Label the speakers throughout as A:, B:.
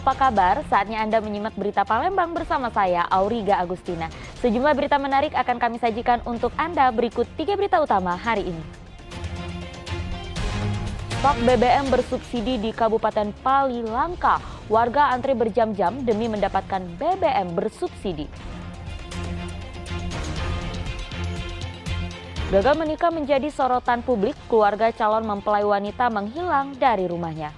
A: apa kabar? Saatnya Anda menyimak berita Palembang bersama saya, Auriga Agustina. Sejumlah berita menarik akan kami sajikan untuk Anda berikut 3 berita utama hari ini. Stok BBM bersubsidi di Kabupaten Pali langka. Warga antri berjam-jam demi mendapatkan BBM bersubsidi. Gagal menikah menjadi sorotan publik, keluarga calon mempelai wanita menghilang dari rumahnya.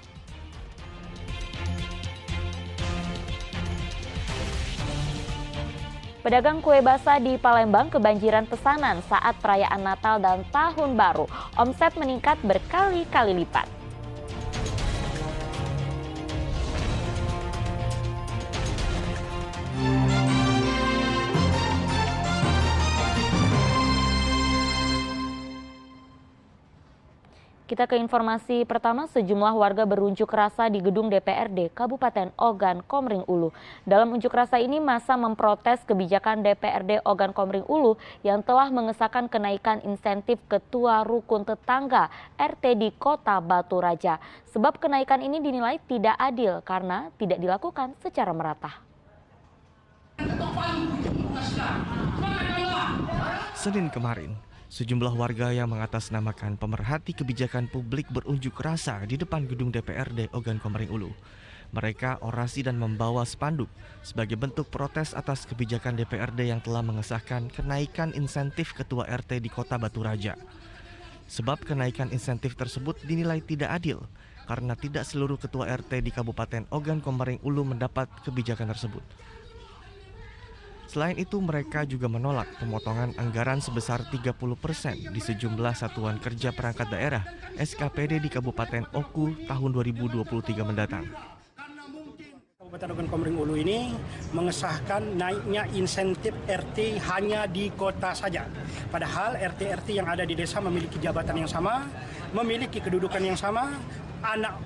A: Pedagang kue basah di Palembang kebanjiran pesanan saat perayaan Natal dan Tahun Baru. Omset meningkat berkali-kali lipat. Kita ke informasi pertama, sejumlah warga berunjuk rasa di gedung DPRD Kabupaten Ogan Komering Ulu. Dalam unjuk rasa ini massa memprotes kebijakan DPRD Ogan Komering Ulu yang telah mengesahkan kenaikan insentif ketua rukun tetangga RT di Kota Batu Raja. Sebab kenaikan ini dinilai tidak adil karena tidak dilakukan secara merata.
B: Senin kemarin, sejumlah warga yang mengatasnamakan pemerhati kebijakan publik berunjuk rasa di depan gedung DPRD Ogan Komering Ulu. Mereka orasi dan membawa spanduk sebagai bentuk protes atas kebijakan DPRD yang telah mengesahkan kenaikan insentif ketua RT di Kota Batu Raja. Sebab kenaikan insentif tersebut dinilai tidak adil karena tidak seluruh ketua RT di Kabupaten Ogan Komering Ulu mendapat kebijakan tersebut. Selain itu, mereka juga menolak pemotongan anggaran sebesar 30% di sejumlah satuan kerja perangkat daerah SKPD di Kabupaten Oku tahun 2023 mendatang.
C: Kabupaten Ogan Komering Ulu ini mengesahkan naiknya insentif RT hanya di kota saja. Padahal RT-RT yang ada di desa memiliki jabatan yang sama, memiliki kedudukan yang sama, anak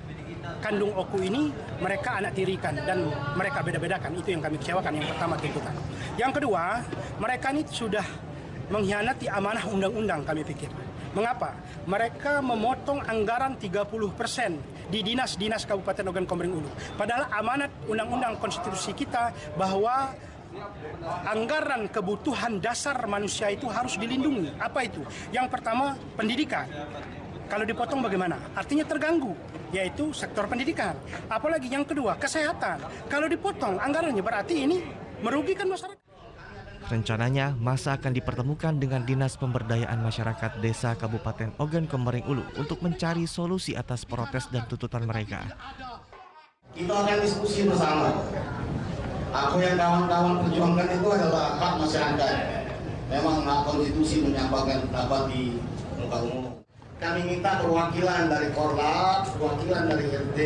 C: kandung Oku ini mereka anak tirikan dan mereka beda-bedakan. Itu yang kami kecewakan, yang pertama tuntutan. Yang kedua, mereka ini sudah mengkhianati amanah undang-undang kami pikir. Mengapa? Mereka memotong anggaran 30% di dinas-dinas Kabupaten Ogan Komering Ulu. Padahal amanat undang-undang konstitusi kita bahwa anggaran kebutuhan dasar manusia itu harus dilindungi. Apa itu? Yang pertama, pendidikan. Kalau dipotong bagaimana? Artinya terganggu, yaitu sektor pendidikan. Apalagi yang kedua, kesehatan. Kalau dipotong anggarannya berarti ini merugikan masyarakat.
B: Rencananya, massa akan dipertemukan dengan Dinas Pemberdayaan Masyarakat Desa Kabupaten Ogan Komering Ulu untuk mencari solusi atas protes dan tuntutan mereka.
D: Kita akan diskusi bersama. Aku yang kawan-kawan perjuangkan itu adalah hak masyarakat. Memang hak konstitusi menyampaikan pendapat di muka umum. Kami minta perwakilan dari Korlap, perwakilan dari RT,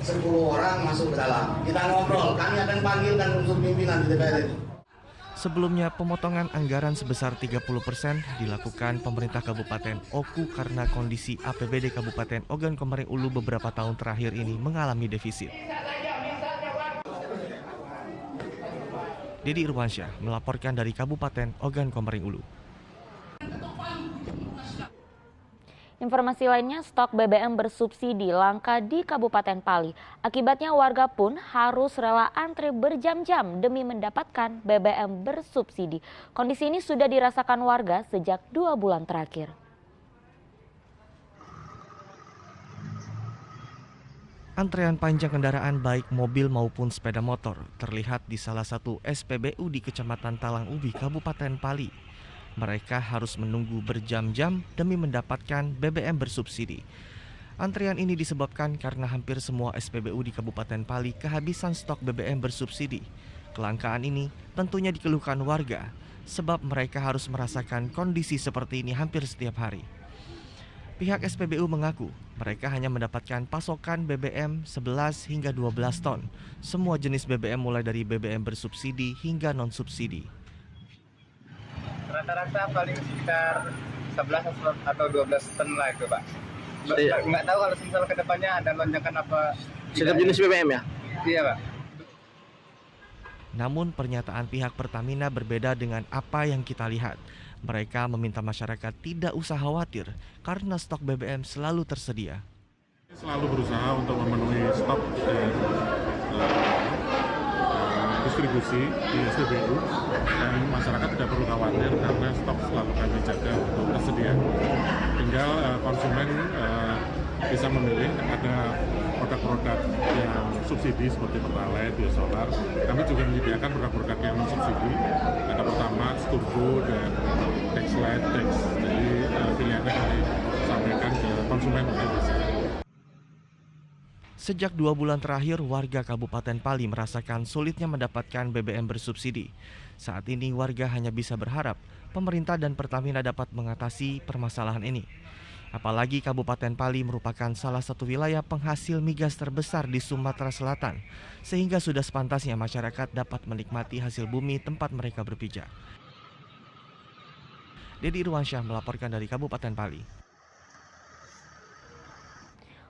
D: 10 orang masuk ke dalam. Kita ngobrol, kami akan panggilkan unsur pimpinan di DPR itu.
B: Sebelumnya, pemotongan anggaran sebesar 30% dilakukan pemerintah Kabupaten Oku karena kondisi APBD Kabupaten Ogan Komering Ulu beberapa tahun terakhir ini mengalami defisit. Dedi Irwansyah melaporkan dari Kabupaten Ogan Komering Ulu.
A: Informasi lainnya, stok BBM bersubsidi langka di Kabupaten Pali. Akibatnya warga pun harus rela antre berjam-jam demi mendapatkan BBM bersubsidi. Kondisi ini sudah dirasakan warga sejak 2 bulan terakhir.
B: Antrean panjang kendaraan baik mobil maupun sepeda motor terlihat di salah satu SPBU di Kecamatan Talang Ubi, Kabupaten Pali. Mereka harus menunggu berjam-jam demi mendapatkan BBM bersubsidi. Antrian ini disebabkan karena hampir semua SPBU di Kabupaten Pali kehabisan stok BBM bersubsidi. Kelangkaan ini tentunya dikeluhkan warga, sebab mereka harus merasakan kondisi seperti ini hampir setiap hari. Pihak SPBU mengaku mereka hanya mendapatkan pasokan BBM 11 hingga 12 ton. Semua jenis BBM mulai dari BBM bersubsidi hingga non-subsidi.
E: Rata-rata paling sekitar 11 atau 12 ton lah itu, Pak. Nggak tahu kalau misalnya ke depannya ada lonjakan apa.
F: Setiap jenis BBM ya?
E: Iya, Pak.
B: Namun pernyataan pihak Pertamina berbeda dengan apa yang kita lihat. Mereka meminta masyarakat tidak usah khawatir karena stok BBM selalu tersedia.
G: Selalu berusaha untuk memenuhi stok
F: distribusi di SPBU, dan masyarakat tidak perlu khawatir karena stok selalu kami jaga untuk tersedia. Tinggal konsumen bisa memilih, ada produk-produk yang subsidi seperti Pertalite, Biosolar. Kami juga menyediakan produk-produk yang non-subsidi, ada Pertamax, Turbo, dan Dexlite, Dex. Jadi pilihannya kami sampaikan ke konsumen untuk bisa.
B: Sejak 2 bulan terakhir, warga Kabupaten Pali merasakan sulitnya mendapatkan BBM bersubsidi. Saat ini warga hanya bisa berharap pemerintah dan Pertamina dapat mengatasi permasalahan ini. Apalagi Kabupaten Pali merupakan salah satu wilayah penghasil migas terbesar di Sumatera Selatan, sehingga sudah sepantasnya masyarakat dapat menikmati hasil bumi tempat mereka berpijak. Dedi Irwansyah melaporkan dari Kabupaten Pali.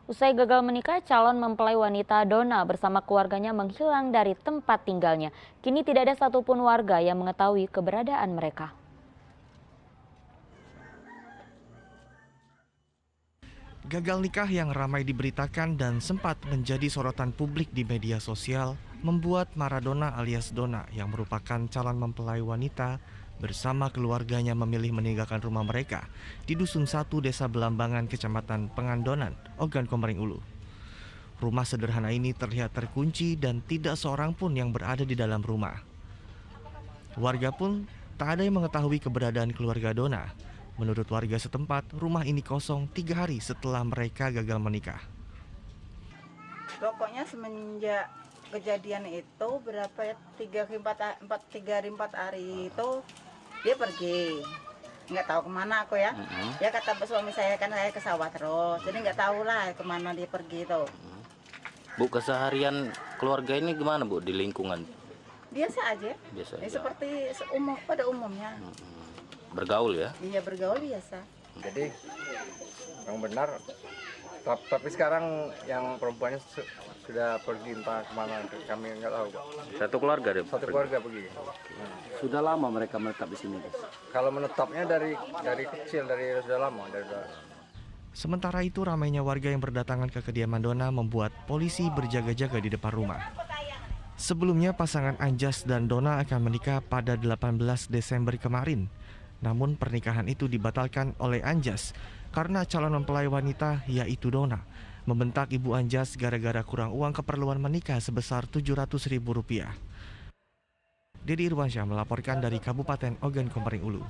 A: Usai gagal menikah, calon mempelai wanita Dona bersama keluarganya menghilang dari tempat tinggalnya. Kini tidak ada satupun warga yang mengetahui keberadaan mereka.
B: Gagal nikah yang ramai diberitakan dan sempat menjadi sorotan publik di media sosial membuat Maradona alias Dona yang merupakan calon mempelai wanita bersama keluarganya memilih meninggalkan rumah mereka di Dusun 1 Desa Belambangan, Kecamatan Pengandonan, Ogan Komering Ulu. Rumah sederhana ini terlihat terkunci dan tidak seorang pun yang berada di dalam rumah. Warga pun tak ada yang mengetahui keberadaan keluarga Dona. Menurut warga setempat, rumah ini kosong 3 hari setelah mereka gagal menikah.
G: Pokoknya semenjak kejadian itu berapa ya, 3-4 hari itu dia pergi, nggak tahu kemana aku ya. Ya kata suami saya kan saya ke sawah terus, jadi nggak tahu lah kemana dia pergi itu.
H: Bu, keseharian keluarga ini gimana Bu di lingkungan?
G: Biasa aja.
H: Biasa aja.
G: Seperti pada umumnya.
H: Bergaul ya?
G: Iya, bergaul biasa.
E: Jadi yang benar, tapi sekarang yang perempuannya sudah pergi entah kemana, kami nggak tahu.
H: Satu keluarga deh?
E: Satu keluarga pergi.
I: Sudah lama mereka menetap di sini?
E: Kalau menetapnya dari kecil, sudah lama.
B: Sementara itu, ramainya warga yang berdatangan ke kediaman Dona membuat polisi berjaga-jaga di depan rumah. Sebelumnya, pasangan Anjas dan Dona akan menikah pada 18 Desember kemarin. Namun pernikahan itu dibatalkan oleh Anjas karena calon mempelai wanita yaitu Dona membentak ibu Anjas gara-gara kurang uang keperluan menikah sebesar Rp700.000. Dedi Irwansyah melaporkan dari Kabupaten Ogan Komering Ulu.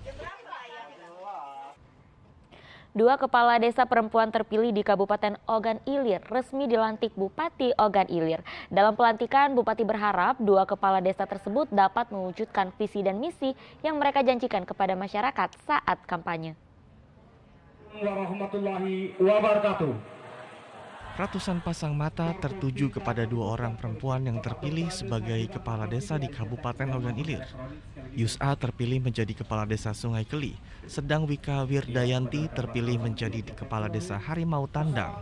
A: 2 kepala desa perempuan terpilih di Kabupaten Ogan Ilir resmi dilantik Bupati Ogan Ilir. Dalam pelantikan, Bupati berharap 2 kepala desa tersebut dapat mewujudkan visi dan misi yang mereka janjikan kepada masyarakat saat kampanye.
J: Warahmatullahi wabarakatuh.
B: Ratusan pasang mata tertuju kepada 2 orang perempuan yang terpilih sebagai kepala desa di Kabupaten Ogan Ilir. Yus'a terpilih menjadi kepala desa Sungai Keli, sedang Wika Wirdayanti terpilih menjadi kepala desa Harimau Tandang.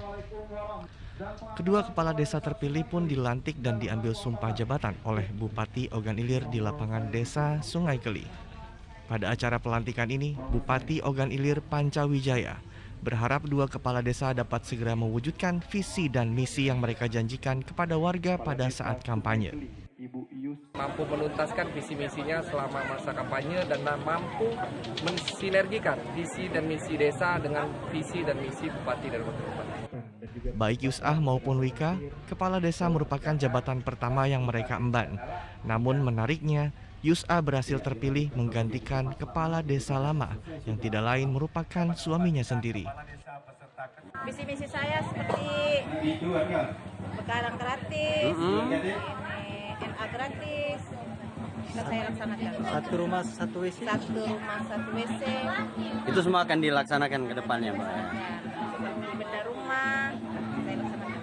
B: Kedua kepala desa terpilih pun dilantik dan diambil sumpah jabatan oleh Bupati Ogan Ilir di lapangan desa Sungai Keli. Pada acara pelantikan ini, Bupati Ogan Ilir Pancawijaya berharap 2 kepala desa dapat segera mewujudkan visi dan misi yang mereka janjikan kepada warga pada saat kampanye.
K: Mampu menuntaskan visi misinya selama masa kampanye dan mampu mensinergikan visi dan misi desa dengan visi dan misi bupati dan wakil bupati.
B: Baik Yus'ah maupun Wika, kepala desa merupakan jabatan pertama yang mereka emban. Namun menariknya, Yus'a berhasil terpilih menggantikan kepala desa lama yang tidak lain merupakan suaminya sendiri.
G: Visi-misi saya seperti bekalan gratis, NA gratis, bisa saya laksanakan.
I: Satu rumah satu WC?
G: Satu rumah satu WC.
I: Itu semua akan dilaksanakan ke depannya, Mbak?
G: Benda rumah, saya laksanakan.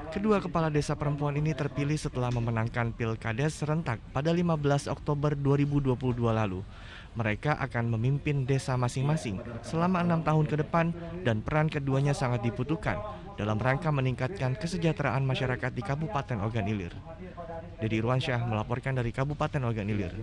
B: Kedua kepala desa perempuan ini terpilih setelah memenangkan Pilkades serentak pada 15 Oktober 2022 lalu. Mereka akan memimpin desa masing-masing selama 6 tahun ke depan dan peran keduanya sangat dibutuhkan dalam rangka meningkatkan kesejahteraan masyarakat di Kabupaten Ogan Ilir. Dedi Irwansyah melaporkan dari Kabupaten Ogan Ilir.